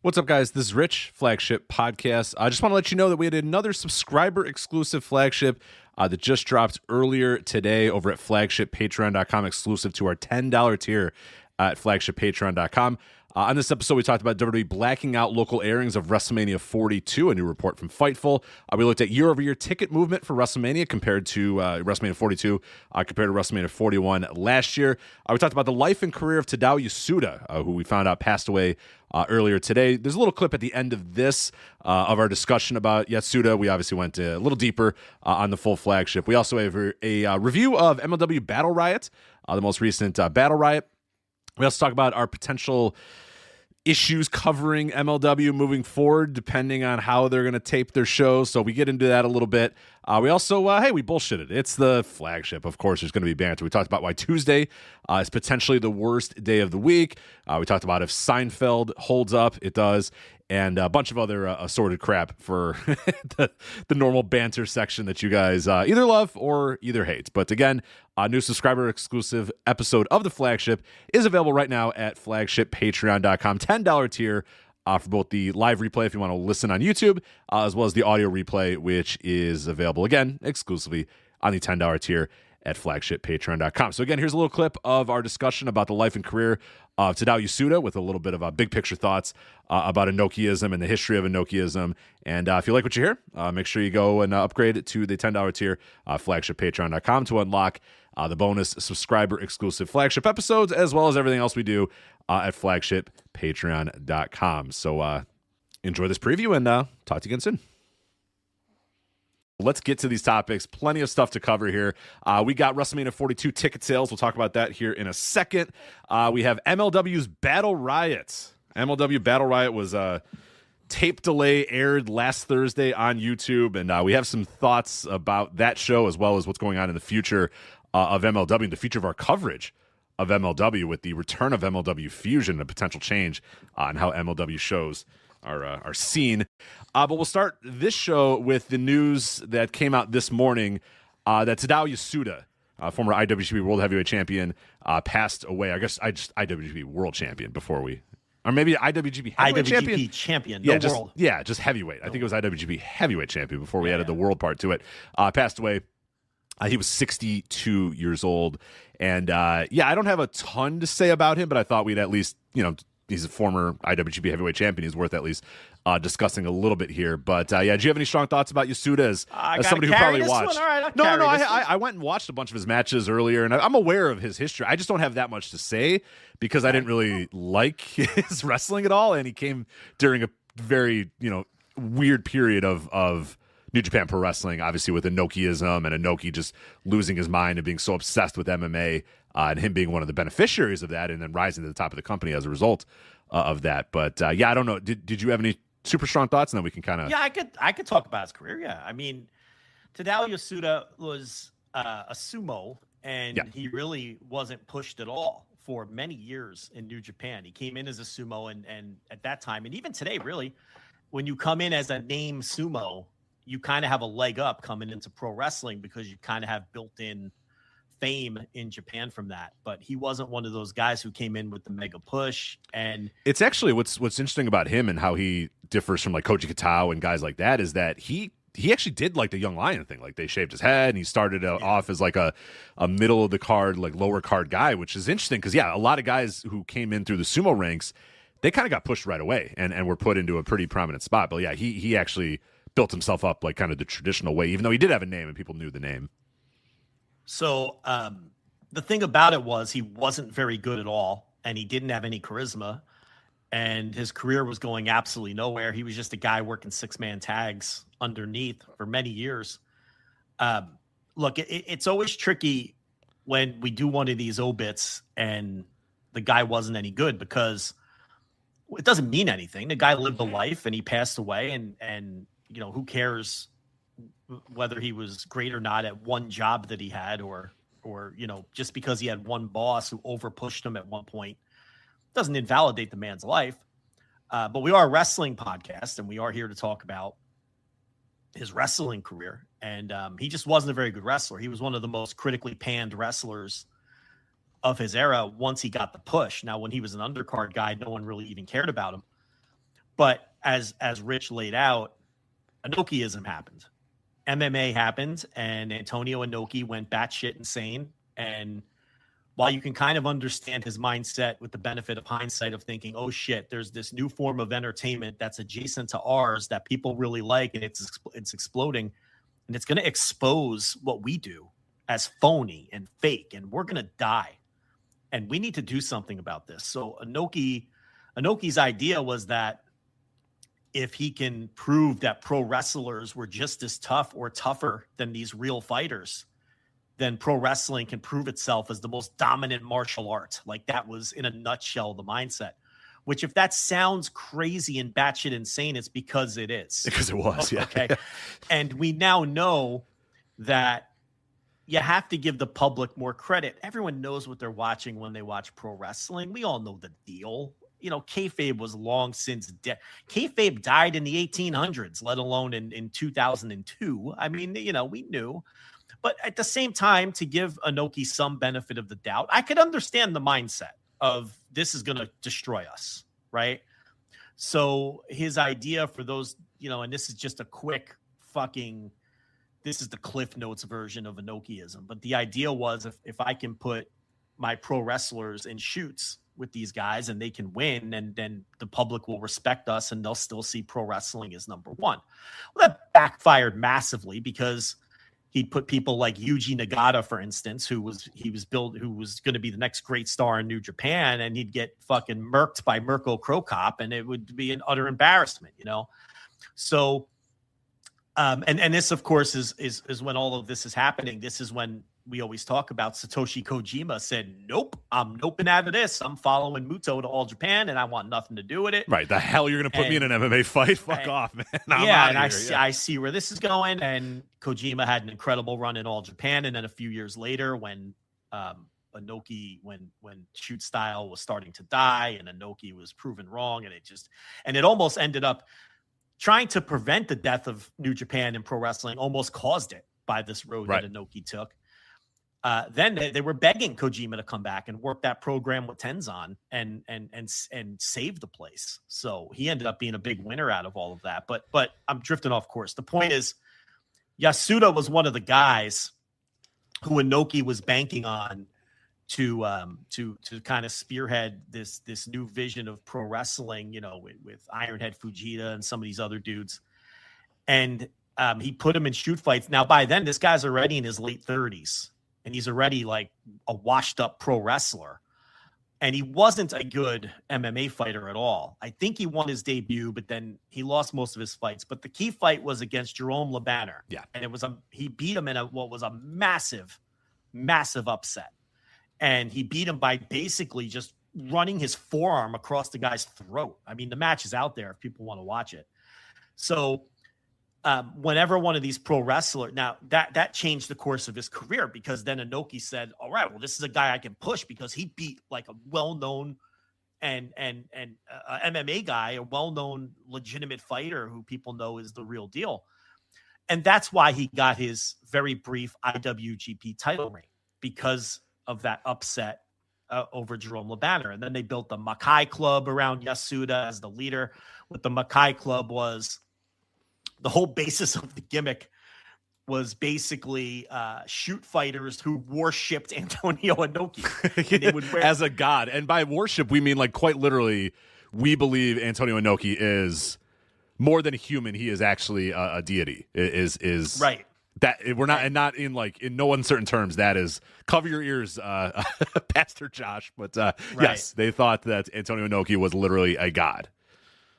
What's up, guys? This is Rich, Flagship Podcast. I just want to let you know that we had another subscriber-exclusive Flagship that just dropped earlier today over at flagshippatreon.com, exclusive to our $10 tier at flagshippatreon.com. On this episode, we talked about WWE blacking out local airings of WrestleMania 42, a new report from Fightful. We looked at year-over-year ticket movement for WrestleMania compared to WrestleMania 42, compared to WrestleMania 41 last year. We talked about the life and career of Tadao Yasuda, who we found out passed away earlier today. There's a little clip at the end of this of our discussion about Yasuda. We obviously went a little deeper on the full Flagship. We also have a review of MLW Battle Riot, the most recent Battle Riot. We also talk about our potential issues covering MLW moving forward, depending on how they're going to tape their shows. So we get into that a little bit. We also, we bullshitted. It's the Flagship. Of course, there's going to be banter. We talked about why Tuesday is potentially the worst day of the week. We talked about if Seinfeld holds up. It does. And a bunch of other assorted crap for the normal banter section that you guys either love or either hate. But again, a new subscriber-exclusive episode of the Flagship is available right now at flagshippatreon.com. $10 tier for both the live replay if you want to listen on YouTube, as well as the audio replay, which is available, again, exclusively on the $10 tier at flagshippatreon.com. So again, here's a little clip of our discussion about the life and career of Tadao Yasuda with a little bit of big picture thoughts about Inokiism and the history of Inokiism. And if you like what you hear, make sure you go and upgrade it to the $10 tier, flagshippatreon.com, to unlock the bonus subscriber exclusive Flagship episodes, as well as everything else we do at flagshippatreon.com. So enjoy this preview and talk to you again soon. Let's get to these topics. Plenty of stuff to cover here. We got WrestleMania 42 ticket sales. We'll talk about that here in a second. We have MLW's Battle Riot. MLW Battle Riot was tape delay, aired last Thursday on YouTube, and we have some thoughts about that show as well as what's going on in the future of MLW and the future of our coverage of MLW with the return of MLW Fusion and a potential change on how MLW shows are seen. But we'll start this show with the news that came out this morning that Tadao Yasuda, former IWGP World Heavyweight Champion, passed away. I guess IWGP World Champion before we... Or maybe IWGP Heavyweight Champion. Yeah, World. Just heavyweight. I think it was IWGP Heavyweight Champion before we added the world part to it. Passed away. He was 62 years old. And I don't have a ton to say about him, but I thought we'd at least, he's a former IWGP Heavyweight Champion. He's worth at least discussing a little bit here. But do you have any strong thoughts about Yasuda as somebody who probably watched? All right, No. I went and watched a bunch of his matches earlier, and I'm aware of his history. I just don't have that much to say because I didn't really like his wrestling at all, and he came during a very weird period of New Japan Pro Wrestling, obviously with Inokiism and Inoki just losing his mind and being so obsessed with MMA. And him being one of the beneficiaries of that and then rising to the top of the company as a result of that. But, I don't know. Did you have any super strong thoughts? And then we can kind of... Yeah, I could talk about his career, yeah. I mean, Tadao Yasuda was a sumo, and he really wasn't pushed at all for many years in New Japan. He came in as a sumo, and at that time, and even today, really, when you come in as a name sumo, you kind of have a leg up coming into pro wrestling because you kind of have built-in fame in Japan from that, but he wasn't one of those guys who came in with the mega push. And it's actually what's interesting about him and how he differs from like Koji Katao and guys like that is that he actually did like the Young Lion thing. Like they shaved his head and he started off as like a middle of the card, like lower card guy, which is interesting because a lot of guys who came in through the sumo ranks, they kind of got pushed right away and were put into a pretty prominent spot. But he actually built himself up like kind of the traditional way, even though he did have a name and people knew the name. So the thing about it was he wasn't very good at all, and he didn't have any charisma, and his career was going absolutely nowhere. He was just a guy working six-man tags underneath for many years. Look, it's always tricky when we do one of these obits and the guy wasn't any good because it doesn't mean anything. The guy lived a life and he passed away, and who cares whether he was great or not at one job that he had or just because he had one boss who over pushed him at one point doesn't invalidate the man's life. But we are a wrestling podcast and we are here to talk about his wrestling career. And he just wasn't a very good wrestler. He was one of the most critically panned wrestlers of his era once he got the push. Now, when he was an undercard guy, no one really even cared about him. But as Rich laid out, Inokiism happened. MMA happened, and Antonio Inoki went batshit insane. And while you can kind of understand his mindset with the benefit of hindsight of thinking, oh shit, there's this new form of entertainment that's adjacent to ours that people really like, and it's exploding, and it's going to expose what we do as phony and fake, and we're going to die. And we need to do something about this. So Inoki's idea was that if he can prove that pro wrestlers were just as tough or tougher than these real fighters, then pro wrestling can prove itself as the most dominant martial art. Like, that was, in a nutshell, the mindset. Which, if that sounds crazy and batshit insane, it's because it is. Because it was, yeah. Okay. And we now know that you have to give the public more credit. Everyone knows what they're watching when they watch pro wrestling. We all know the deal. You know, kayfabe was long since dead. Kayfabe died in the 1800s, let alone in 2002. I mean, you know, we knew. But at the same time, to give Inoki some benefit of the doubt, I could understand the mindset of this is going to destroy us, right? So his idea for those, you know, and this is just a quick fucking, this is the Cliff Notes version of Inokiism. But the idea was if I can put my pro wrestlers in shoots with these guys and they can win, and then the public will respect us and they'll still see pro wrestling as number one. Well, that backfired massively because he'd put people like Yuji Nagata, for instance, who was going to be the next great star in New Japan, and he'd get fucking murked by Mirko Cro Cop, and it would be an utter embarrassment, you know? So, and this, of course, is when all of this is happening. This is when we always talk about Satoshi Kojima said, nope, I'm noping out of this. I'm following Muto to All Japan, and I want nothing to do with it. Right. The hell you're going to put me in an MMA fight? Fuck off, man. I see where this is going. And Kojima had an incredible run in All Japan. And then a few years later, when Inoki, when Shoot Style was starting to die and Inoki was proven wrong, and it almost ended up trying to prevent the death of New Japan in pro wrestling, almost caused it by this road that Inoki took. Then they were begging Kojima to come back and work that program with Tenzan and save the place. So he ended up being a big winner out of all of that. But I'm drifting off course. The point is, Yasuda was one of the guys who Inoki was banking on to kind of spearhead this new vision of pro wrestling, you know, with Ironhead Fujita and some of these other dudes. And he put him in shoot fights. Now, by then, this guy's already in his late 30s. And he's already like a washed up pro wrestler. And he wasn't a good MMA fighter at all. I think he won his debut, but then he lost most of his fights. But the key fight was against Jerome LeBanner. Yeah. And it was he beat him in what was a massive, massive upset. And he beat him by basically just running his forearm across the guy's throat. I mean, the match is out there if people want to watch it. So whenever one of these pro wrestlers, now that changed the course of his career, because then Inoki said, all right, well, this is a guy I can push because he beat like a well-known and MMA guy, a well-known legitimate fighter who people know is the real deal. And that's why he got his very brief IWGP title reign, because of that upset over Jerome LeBanner. And then they built the Makai Club around Yasuda as the leader. What the Makai Club was, the whole basis of the gimmick was basically shoot fighters who worshipped Antonio Inoki. And they would as a god. And by worship, we mean like quite literally, we believe Antonio Inoki is more than a human. He is actually a deity. Is right. That we're not, and not in like in no uncertain terms. That is, cover your ears, Pastor Josh. But yes, they thought that Antonio Inoki was literally a god.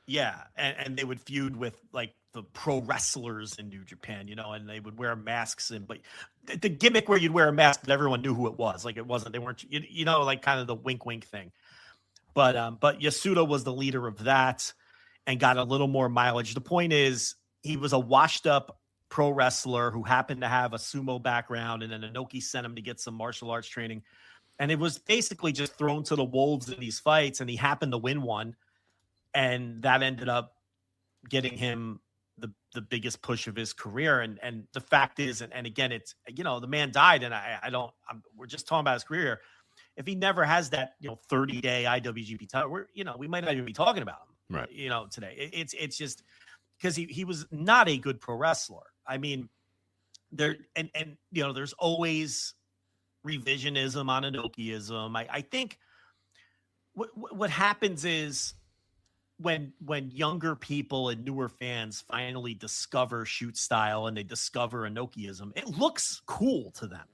Yeah, and they would feud with like the pro wrestlers in New Japan, you know, and they would wear masks. But the gimmick where you'd wear a mask, but everyone knew who it was. Like, it wasn't, they weren't, you know, like kind of the wink thing. But Yasuda was the leader of that and got a little more mileage. The point is, he was a washed up pro wrestler who happened to have a sumo background, and then Inoki sent him to get some martial arts training. And it was basically just thrown to the wolves in these fights, and he happened to win one. And that ended up getting him the biggest push of his career. And the fact is, and again, it's, you know, the man died, and we're just talking about his career. If he never has that, you know, 30-day IWGP title, we might not even be talking about him. Right. Today. It's just because he was not a good pro wrestler. I mean, there's always revisionism on Inokiism. I think what happens is when younger people and newer fans finally discover shoot style and they discover Inokiism, it looks cool to them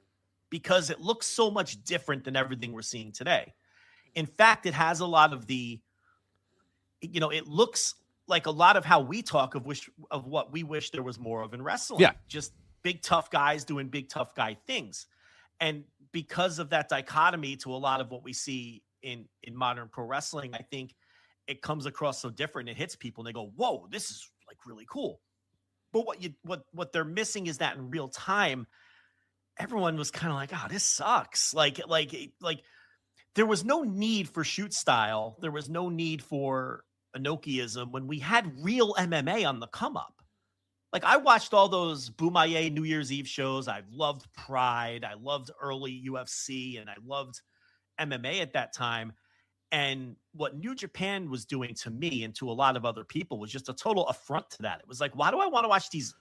because it looks so much different than everything we're seeing today. In fact, it has a lot of it looks like a lot of how we talk of what we wish there was more of in wrestling. Yeah. Just big, tough guys doing big, tough guy things. And because of that dichotomy to a lot of what we see in modern pro wrestling, I think it comes across so different. It hits people and they go, whoa, this is like really cool. But what they're missing is that in real time, everyone was kind of like, oh, this sucks. Like there was no need for shoot style. There was no need for Inokiism when we had real MMA on the come up. Like I watched all those Boomaye New Year's Eve shows. I loved Pride. I loved early UFC and I loved MMA at that time. And what New Japan was doing to me and to a lot of other people was just a total affront to that. It was like, why do I want to watch these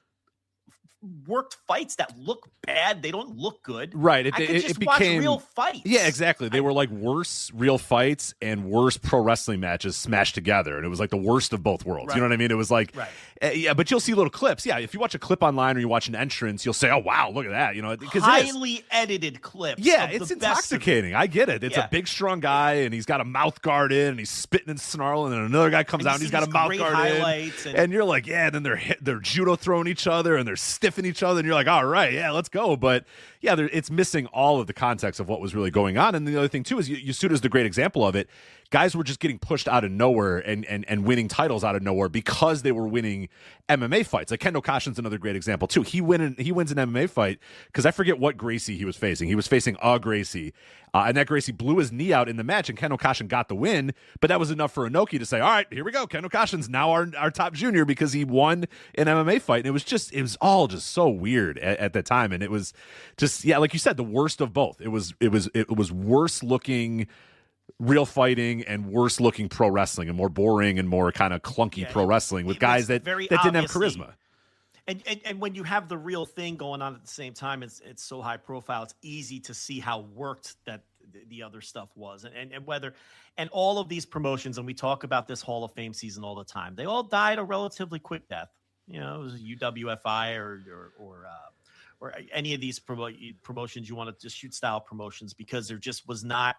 worked fights that look bad? They don't look good. Right. I could just watch real fights. Yeah, exactly. They were like worse real fights and worse pro wrestling matches smashed together. And it was like the worst of both worlds. Right. You know what I mean? It was like, right. Yeah, but you'll see little clips. Yeah. If you watch a clip online or you watch an entrance, you'll say, oh, wow, look at that. Because highly edited clips. Yeah, it's intoxicating. I get it. It's a big, strong guy and he's got a mouth guard in and he's spitting and snarling. And then another guy comes out and he's got a mouth guard in. And you're like, yeah, and then they're judo throwing each other and they're stiffing each other. And you're like, all right, yeah, let's go. But yeah, it's missing all of the context of what was really going on. And the other thing too is Yasuda's the great example of it. Guys were just getting pushed out of nowhere and winning titles out of nowhere because they were winning MMA fights. Like Kendo Kashin's another great example too. He wins an MMA fight because I forget what Gracie he was facing. He was facing a Gracie, and that Gracie blew his knee out in the match, and Kendo Kashin got the win. But that was enough for Inoki to say, "All right, here we go. Kendo Kashin's now our top junior because he won an MMA fight." And it was all just so weird at the time, and it was just like you said, the worst of both. It was worse looking real fighting and worse looking pro wrestling and more boring and more kind of clunky pro wrestling with guys that didn't have charisma. And when you have the real thing going on at the same time, it's so high profile. It's easy to see how worked that the other stuff was, and all of these promotions. And we talk about this Hall of Fame season all the time. They all died a relatively quick death. It was UWFI or any of these promotions you want to just shoot style promotions, because there just was not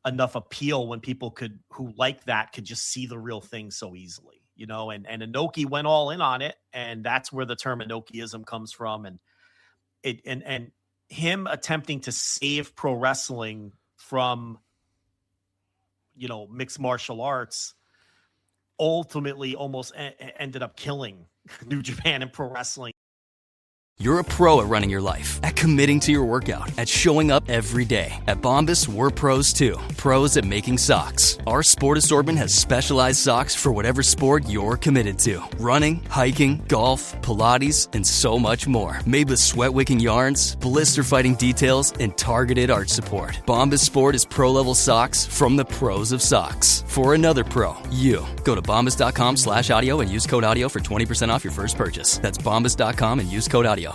enough appeal when people who like that could just see the real thing so easily, and Inoki went all in on it. And that's where the term Inokiism comes from. And him attempting to save pro wrestling from, mixed martial arts ultimately almost ended up killing New Japan and pro wrestling. You're a pro at running your life, at committing to your workout, at showing up every day. At Bombas, we're pros too. Pros at making socks. Our sport assortment has specialized socks for whatever sport you're committed to. Running, hiking, golf, Pilates, and so much more. Made with sweat-wicking yarns, blister-fighting details, and targeted arch support. Bombas Sport is pro-level socks from the pros of socks. For another pro, you. Go to bombas.com/audio and use code audio for 20% off your first purchase. That's bombas.com and use code audio.